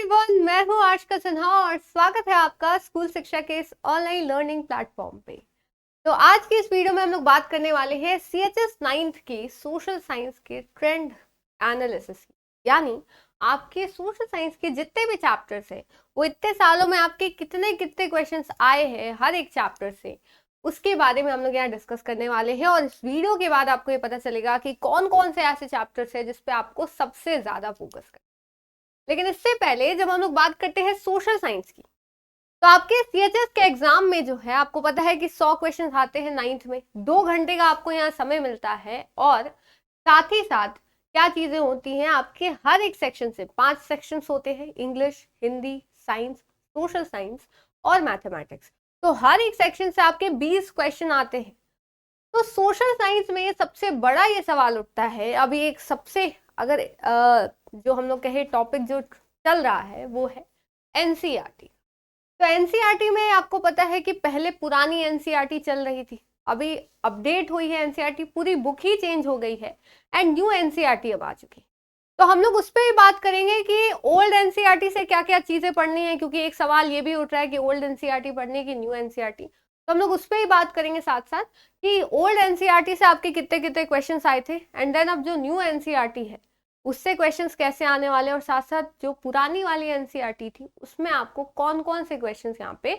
Everyone, मैं हूँ आशिका सिन्हा और स्वागत है आपका स्कूल शिक्षा के इस ऑनलाइन लर्निंग प्लेटफॉर्म पे। तो आज की इस वीडियो में हम लोग बात करने वाले हैं सीएचएस 9th के सोशल साइंस के ट्रेंड एनालिसिस की। यानी आपके सोशल साइंस के जितने भी चैप्टर्स हैं वो इतने सालों में आपके कितने कितने क्वेश्चंस आए हैं हर एक चैप्टर से, उसके बारे में हम लोग यहाँ डिस्कस करने वाले हैं। और इस वीडियो के बाद आपको ये पता चलेगा कि कौन कौन से ऐसे चैप्टर्स हैं जिसपे आपको सबसे ज्यादा फोकस करना। लेकिन इससे पहले जब हम लोग बात करते हैं सोशल साइंस की, तो आपके सीएचएस के एग्जाम में जो है आपको पता है कि 100 क्वेश्चन आते हैं 9th में। 2 घंटे का आपको यहाँ समय मिलता है और साथ ही साथ क्या चीजें होती हैं, आपके हर एक सेक्शन से 5 सेक्शंस होते हैं, English, Hindi, science, social science और मैथमेटिक्स। तो हर एक सेक्शन से आपके 20 क्वेश्चन आते हैं। तो सोशल साइंस में सबसे बड़ा ये सवाल उठता है, अभी एक सबसे अगर जो हम लोग कहे टॉपिक जो चल रहा है वो है एनसीईआरटी। तो एनसीईआरटी में आपको पता है कि पहले पुरानी एनसीईआरटी चल रही थी, अभी अपडेट हुई है एनसीईआरटी, पूरी बुक ही चेंज हो गई है एंड न्यू एनसीईआरटी अब आ चुकी है। तो हम लोग उस पर भी बात करेंगे कि ओल्ड एनसीईआरटी से क्या क्या चीजें पढ़नी है, क्योंकि एक सवाल ये भी उठ रहा है कि ओल्ड एनसीईआरटी पढ़नी है कि न्यू एनसीईआरटी। तो हम लोग उस पर ही बात करेंगे साथ साथ कि ओल्ड एनसीईआरटी से आपके कितने कितने क्वेश्चन आए थे एंड देन अब जो न्यू एनसीईआरटी है उससे क्वेश्चंस कैसे आने वाले, और साथ साथ जो पुरानी वाली एनसीईआरटी थी उसमें आपको कौन कौन से क्वेश्चंस यहाँ पे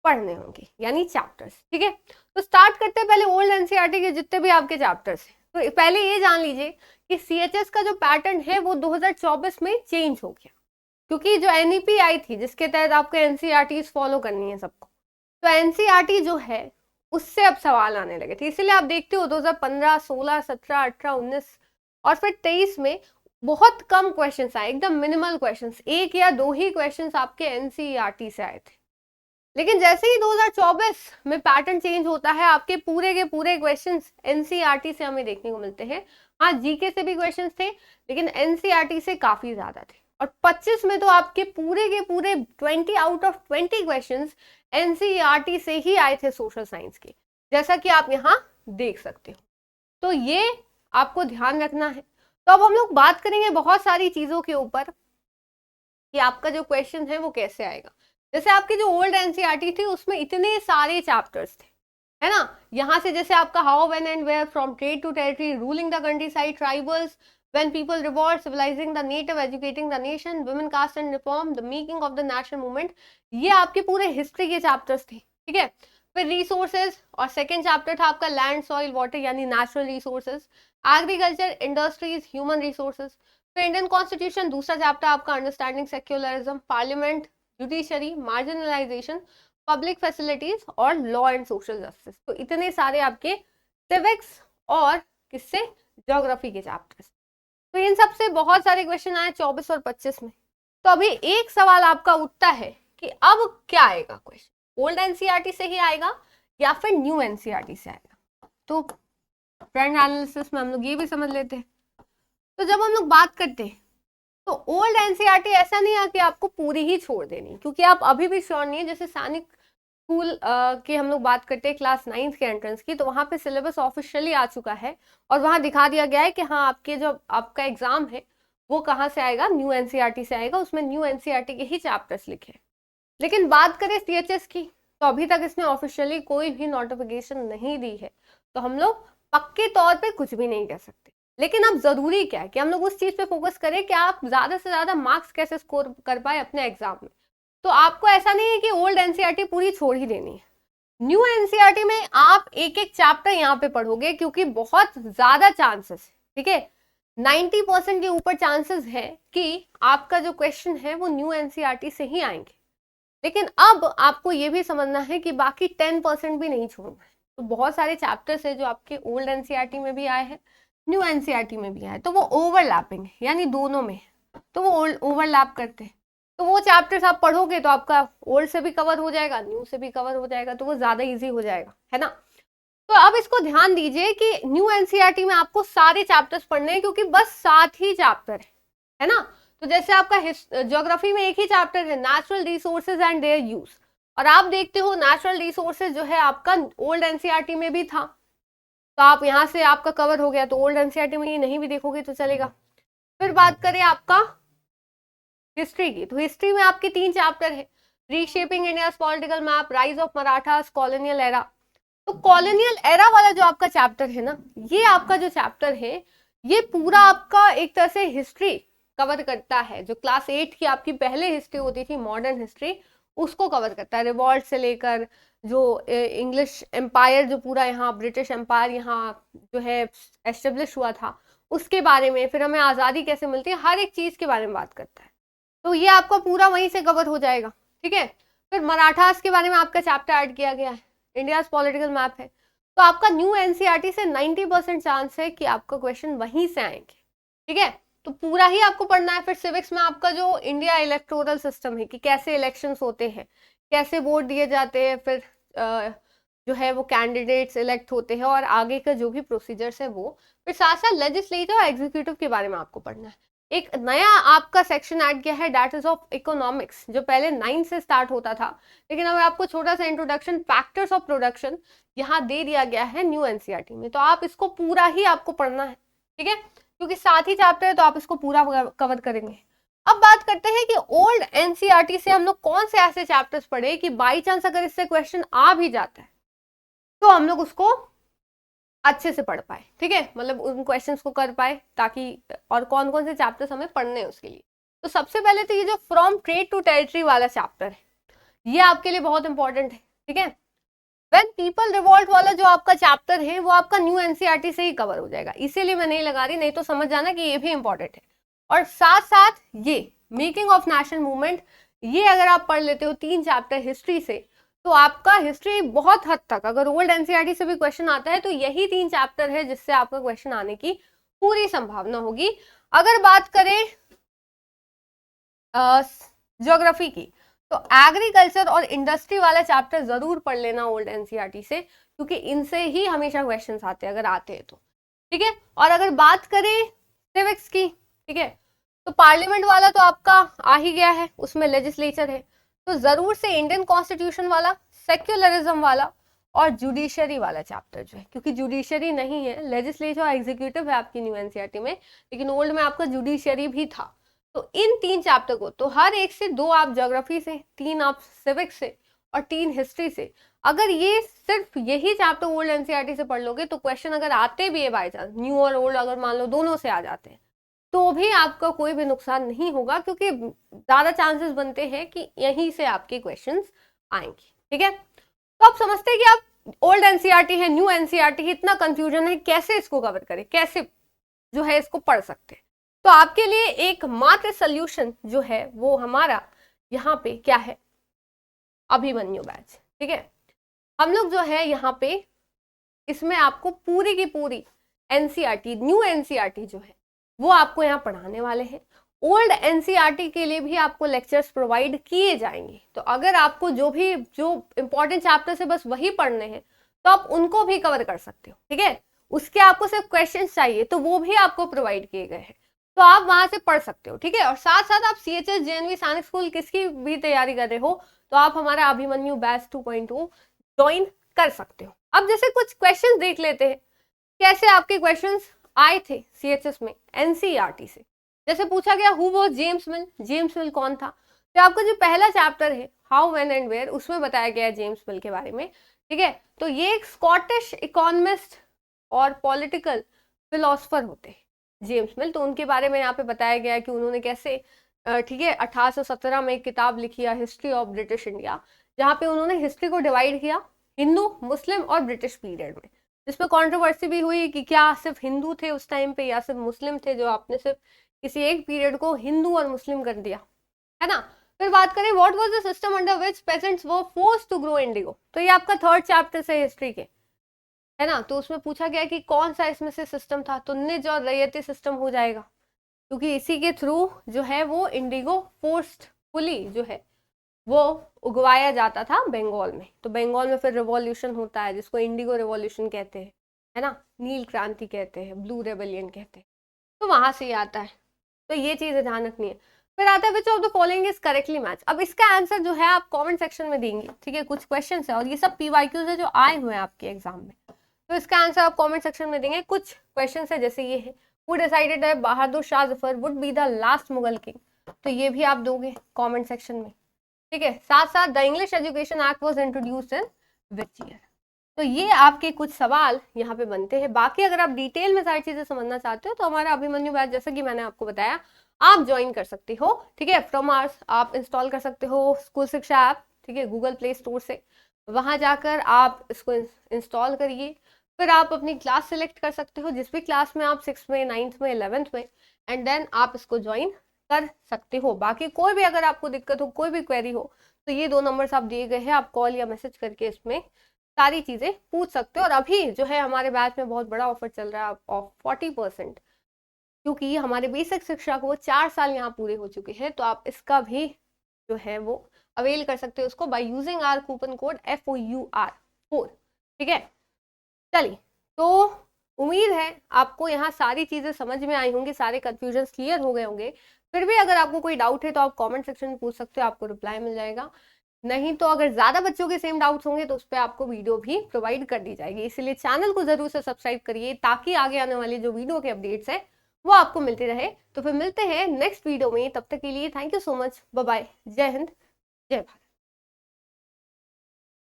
पढ़ने होंगे, यानी चैप्टर्स। ठीक है, तो स्टार्ट करते हैं पहले ओल्ड एनसीईआरटी के जितने भी आपके चैप्टर्स हैं। तो पहले ये जान लीजिए कि सीएचएस का जो पैटर्न है वो 2024 में चेंज हो गया, क्योंकि जो एनईपी आई थी जिसके तहत आपको एनसीईआरटी फॉलो करनी है सबको, तो एनसीईआरटी जो है उससे अब सवाल आने लगे थे। इसीलिए आप देखते हो 2015, 16, 17, 18, 19 और फिर 23 में बहुत कम क्वेश्चंस आए, एकदम मिनिमल क्वेश्चंस, 1 या 2 ही क्वेश्चंस आपके एनसीईआरटी से आए थे। लेकिन जैसे ही 2024 में पैटर्न चेंज होता है, आपके पूरे के पूरे क्वेश्चंस एनसीईआरटी से हमें देखने को मिलते हैं। हाँ, जीके से भी क्वेश्चंस थे लेकिन एनसीईआरटी से काफी ज्यादा थे। और 25 में तो आपके पूरे के पूरे 20 आउट ऑफ 20 क्वेश्चंस एनसीईआरटी से ही आए थे सोशल साइंस के, जैसा कि आप यहाँ देख सकते हो। तो ये आपको ध्यान रखना है। तो अब हम लोग बात करेंगे बहुत सारी चीजों के ऊपर कि आपका जो क्वेश्चन है वो कैसे आएगा। जैसे आपकी जो ओल्ड एनसीईआरटी थी उसमें इतने सारे चैप्टर्स थे, है ना। यहाँ से जैसे आपका how, when and where, from trade to territory, ruling the countryside, tribals, when people revolt, civilising the native, educating the nation, women caste and reform, the making of the national movement, ये आपके पूरे history के chapters थे। ठीक है, फिर resources और second chapter था आपका लैंड, सॉइल, वाटर यानी natural resources, agriculture, industries, human resources. फिर इंडियन कॉन्स्टिट्यूशन दूसरा चैप्टर आपका understanding secularism, parliament, judiciary, marginalisation, public facilities और लॉ एंड सोशल जस्टिस। तो इतने सारे आपके सिविक्स और किससे, ज्योग्राफी के चैप्टर्स। तो इन सब से बहुत सारे क्वेश्चन आए 24 और 25 में। तो अभी एक सवाल आपका उठता है कि अब क्या आएगा क्वेश्चन, ओल्ड एनसीईआरटी से ही आएगा या फिर न्यू एनसीईआरटी से आएगा। तो ट्रेंड एनालिसिस में हम लोग ये भी समझ लेते हैं। तो जब हम लोग बात करते हैं तो ओल्ड एनसीईआरटी ऐसा नहीं है कि आपको पूरी ही छोड़ देनी, क्योंकि आप अभी भी श्योर नहीं है। जैसे सैनिक स्कूल की हम लोग बात करते हैं क्लास 9th के एंट्रेंस की, तो वहां पे सिलेबस ऑफिशियली आ चुका है और वहां दिखा दिया गया है कि हाँ आपके जो आपका एग्जाम है वो कहाँ से आएगा, न्यू एनसीईआरटी से आएगा, उसमें न्यू एनसीईआरटी के ही चैप्टर्स लिखे। लेकिन बात करें सीएचएस की, तो अभी तक इसने ऑफिशियली कोई भी नोटिफिकेशन नहीं दी है, तो हम लोग पक्के तौर पे कुछ भी नहीं कह सकते। लेकिन अब जरूरी क्या है कि हम लोग उस चीज पे फोकस करें कि आप ज्यादा से ज्यादा मार्क्स कैसे स्कोर कर पाए अपने एग्जाम में। तो आपको ऐसा नहीं है कि ओल्ड एनसीईआरटी पूरी छोड़ ही देनी है। न्यू एनसीईआरटी में आप एक एक चैप्टर यहाँ पे पढ़ोगे, क्योंकि बहुत ज्यादा चांसेस, ठीक है, 90% के ऊपर चांसेस है कि आपका जो क्वेश्चन है वो न्यू एनसीईआरटी से ही आएंगे। लेकिन अब आपको ये भी समझना है कि बाकी 10% भी नहीं छोड़ना है। तो बहुत सारे चैप्टर्स है जो आपके ओल्ड एनसीईआरटी में भी आए हैं, न्यू एनसीईआरटी में भी आए, तो वो ओवरलैपिंग है, यानी दोनों में, तो वो ओवरलैप करते हैं। तो वो चैप्टर्स आप पढ़ोगे तो आपका ओल्ड से भी कवर हो जाएगा, न्यू से भी कवर हो जाएगा, तो वो ज्यादा इजी हो जाएगा, है ना। तो अब इसको ध्यान दीजिए कि न्यू एनसीईआरटी में आपको सारे चैप्टर्स पढ़ने हैं, क्योंकि बस 7 ही चैप्टर है ना। तो जैसे आपका ज्योग्राफी में एक ही चैप्टर है, natural resources and their use, और आप देखते हो नेचुरल रिसोर्सेज जो है आपका ओल्ड एनसीईआरटी में भी था, तो आप यहाँ से आपका कवर हो गया, तो ओल्ड एनसीईआरटी में ये नहीं भी देखोगे तो चलेगा। फिर बात करें आपका हिस्ट्री की। तो हिस्ट्री में आपके 3 चैप्टर है, reshaping India political map, rise of Marathas, colonial era. तो कॉलोनियल एरा वाला जो आपका चैप्टर है ना, ये आपका जो चैप्टर है ये पूरा आपका एक तरह से हिस्ट्री कवर करता है। जो क्लास 8 की आपकी पहले हिस्ट्री होती थी, मॉडर्न हिस्ट्री, उसको कवर करता है। रिवॉल्ट से लेकर जो इंग्लिश एम्पायर, जो पूरा यहाँ ब्रिटिश एम्पायर यहाँ जो है एस्टेब्लिश हुआ था, उसके बारे में, फिर हमें आज़ादी कैसे मिलती है, हर एक चीज़ के बारे में बात करता है। तो ये आपका पूरा वहीं से कवर हो जाएगा, ठीक है। फिर मराठास के बारे में आपका चैप्टर ऐड किया गया है, इंडिया पॉलिटिकल मैप है। तो आपका न्यू एनसीईआरटी से 90% चांस है कि आपका क्वेश्चन वहीं से आएंगे, ठीक है। तो पूरा ही आपको पढ़ना है। फिर सिविक्स में आपका जो इंडिया इलेक्टोरल सिस्टम है कि कैसे इलेक्शंस होते हैं, कैसे वोट दिए जाते हैं, फिर जो है वो कैंडिडेट्स इलेक्ट होते हैं और आगे का जो भी प्रोसीजर्स है वो। फिर साथ साथ लेजिस्लेटिव और एग्जीक्यूटिव के बारे में आपको पढ़ना है। एक नया आपका सेक्शन ऐड किया है, दैट इज ऑफ इकोनॉमिक्स, जो पहले 9 से स्टार्ट होता था, लेकिन अब आपको छोटा सा इंट्रोडक्शन, फैक्टर्स ऑफ प्रोडक्शन यहाँ दे दिया गया है न्यू एनसीईआरटी में। तो आप इसको पूरा ही आपको पढ़ना है, ठीक है, क्योंकि साथ ही चैप्टर है तो आप इसको पूरा कवर करेंगे। अब बात करते हैं कि ओल्ड एनसीईआरटी से हम लोग कौन से ऐसे चैप्टर्स पढ़े कि बाई चांस अगर इससे क्वेश्चन आ भी जाता है तो हम लोग उसको अच्छे से पढ़ पाए, ठीक है, मतलब उन क्वेश्चंस को कर पाए, ताकि और कौन कौन से चैप्टर्स हमें पढ़ने हैं उसके लिए। तो सबसे पहले तो ये जो फ्रॉम ट्रेड टू टेरिटरी वाला चैप्टर है, ये आपके लिए बहुत इंपॉर्टेंट है, ठीक है। व्हेन पीपल रिवॉल्ट वाला जो आपका चैप्टर है वो आपका न्यू एनसीईआरटी से ही कवर हो जाएगा, इसीलिए मैं नहीं लगा रही, नहीं तो समझ जाना कि ये भी इंपॉर्टेंट है। और साथ साथ ये मेकिंग ऑफ नेशनल मूवमेंट, ये अगर आप पढ़ लेते हो 3 चैप्टर हिस्ट्री से, तो आपका हिस्ट्री बहुत हद तक, अगर ओल्ड एनसीईआरटी से भी क्वेश्चन आता है तो यही 3 चैप्टर है जिससे आपका क्वेश्चन आने की पूरी संभावना होगी। अगर बात करें ज्योग्राफी की, तो एग्रीकल्चर और इंडस्ट्री वाला चैप्टर जरूर पढ़ लेना ओल्ड एनसीईआरटी से, क्योंकि इनसे ही हमेशा क्वेश्चंस आते हैं अगर आते हैं तो, ठीक है। और अगर बात करें सिविक्स की, ठीक है, तो पार्लियामेंट वाला तो आपका आ ही गया है, उसमें लेजिस्लेचर है, तो जरूर से इंडियन कॉन्स्टिट्यूशन वाला, सेक्युलरिज्म वाला और जुडिशरी वाला चैप्टर जो है, क्योंकि जुडिशरी नहीं है, लेजिस्लेचर और एग्जीक्यूटिव है आपकी न्यू एनसीईआरटी में, लेकिन ओल्ड में आपका जुडिशरी भी था। तो इन 3 चैप्टर को, तो हर एक से 2 आप ज्योग्राफी से, 3 आप सिविक्स से और 3 हिस्ट्री से, अगर ये सिर्फ यही चैप्टर ओल्ड एनसीईआरटी से पढ़ लोगे तो क्वेश्चन अगर आते भी है बाई चांस, न्यू और ओल्ड अगर मान लो दोनों से आ जाते हैं, तो भी आपका कोई भी नुकसान नहीं होगा, क्योंकि ज्यादा चांसेस बनते हैं कि यहीं से आपके क्वेश्चंस आएंगे, ठीक है। तो आप समझते हैं कि आप ओल्ड एनसीईआरटी है, न्यू एनसीईआरटी है, इतना कंफ्यूजन है, कैसे इसको कवर करें, कैसे जो है इसको पढ़ सकते हैं। तो आपके लिए एक मात्र सोल्यूशन जो है वो हमारा यहाँ पे क्या है, अभिमन्यु बैच, ठीक है। हम लोग जो है यहाँ पे इसमें आपको पूरी की पूरी एनसीईआरटी, न्यू एनसीईआरटी जो है वो आपको यहाँ पढ़ाने वाले हैं। ओल्ड एनसीईआरटी के लिए भी आपको लेक्चर्स प्रोवाइड किए जाएंगे। तो अगर आपको जो इंपॉर्टेंट चैप्टर्स है बस वही पढ़ने हैं तो आप उनको भी कवर कर सकते हो, ठीक है। उसके आपको सिर्फ क्वेश्चंस चाहिए तो वो भी आपको प्रोवाइड किए गए हैं, तो आप वहां से पढ़ सकते हो, ठीक है। और साथ साथ आप CHS JNV सैनिक स्कूल किसकी भी तैयारी कर रहे हो तो आप हमारा अभिमन्यु बैच 2.0 ज्वाइन कर सकते हो। अब जैसे कुछ क्वेश्चन देख लेते हैं, कैसे आपके क्वेश्चंस आए थे CHS में एनसीईआरटी से। जैसे पूछा गया who was James mill, James मिल कौन था। तो आपका जो पहला चैप्टर है हाउ, व्हेन एंड वेयर, उसमें बताया गया है जेम्स मिल के बारे में, ठीक है। तो ये एक स्कॉटिश इकोनॉमिस्ट और पॉलिटिकल फिलोसफर होते हैं जेम्स मिल। तो उनके बारे में यहाँ पे बताया गया है कि उन्होंने कैसे, ठीक है, 1817 में एक किताब लिखी है हिस्ट्री ऑफ ब्रिटिश इंडिया, जहाँ पे उन्होंने हिस्ट्री को डिवाइड किया हिंदू, मुस्लिम और ब्रिटिश पीरियड में, जिसपे कंट्रोवर्सी भी हुई कि क्या सिर्फ हिंदू थे उस टाइम पे या सिर्फ मुस्लिम थे, जो आपने सिर्फ किसी एक पीरियड को हिंदू और मुस्लिम कर दिया, है ना। फिर बात करें what was the system under which peasants were forced to grow indigo, तो ये आपका 3rd चैप्टर से हिस्ट्री के, है ना। तो उसमें पूछा गया कि कौन सा इसमें से सिस्टम था, तो निज और रैयती सिस्टम हो जाएगा, क्योंकि इसी के थ्रू जो है वो इंडिगो फोर्सफुली जो है वो उगवाया जाता था बंगाल में। तो बंगाल में फिर रिवॉल्यूशन होता है जिसको इंडिगो रिवॉल्यूशन कहते हैं, है ना, नील क्रांति कहते हैं, ब्लू रेबेलियन कहते हैं, तो वहां से ही आता है। तो ये चीजें ध्यान रखनी है। फिर आता है which of the following is correctly match. अब इसका आंसर जो है आप कमेंट सेक्शन में देंगे, ठीक है। कुछ क्वेश्चन है और ये सब PYQs है जो आए हुए हैं आपके एग्जाम में, तो इसका आंसर आप कमेंट सेक्शन में देंगे। कुछ क्वेश्चन है जैसे ये है, who decided that Bahadur Shah Zafar would be the last Mughal king. तो ये भी आप दोगे कमेंट सेक्शन में, ठीक है। साथ साथ the English education act was introduced in which year. तो ये आपके कुछ सवाल यहाँ पे बनते हैं। बाकी अगर आप डिटेल में सारी चीजें समझना चाहते हो तो हमारा अभिमन्यु बैच, जैसा कि मैंने आपको बताया, आप ज्वाइन कर सकते हो, ठीक है। फ्रॉम आवर्स आप इंस्टॉल कर सकते हो स्कूल शिक्षा ऐप, ठीक है, गूगल प्ले स्टोर से। वहां जाकर आप इसको इंस्टॉल करिए, फिर आप अपनी क्लास सिलेक्ट कर सकते हो, जिस भी क्लास में आप 6th में, 9th में, 11th में, एंड देन आप इसको ज्वाइन कर सकते हो। बाकी कोई भी अगर आपको दिक्कत हो, कोई भी क्वेरी हो, तो ये 2 नंबर्स आप दिए गए हैं, आप कॉल या मैसेज करके इसमें सारी चीजें पूछ सकते हो। और अभी जो है हमारे बैच में बहुत बड़ा ऑफर चल रहा है ऑफ 40%, क्योंकि हमारे बेसिक शिक्षा को 4 साल यहाँ पूरे हो चुके हैं, तो आप इसका भी जो है वो अवेल कर सकते हो उसको by using our coupon code FOUR4, ठीक है। चलिए, तो उम्मीद है आपको यहाँ सारी चीजें समझ में आई होंगी, सारे कंफ्यूजन क्लियर हो गए होंगे। फिर भी अगर आपको कोई डाउट है तो आप कमेंट सेक्शन में पूछ सकते हो, आपको रिप्लाई मिल जाएगा। नहीं तो अगर ज्यादा बच्चों के सेम डाउट्स होंगे तो उस पर आपको वीडियो भी प्रोवाइड कर दी जाएगी। इसलिए चैनल को जरूर से सब्सक्राइब करिए, ताकि आगे आने वाले जो वीडियो के अपडेट्स है वो आपको मिलते रहे। तो फिर मिलते हैं नेक्स्ट वीडियो में, तब तक के लिए thank you so much, bye bye, Jai Hind, जय भारत।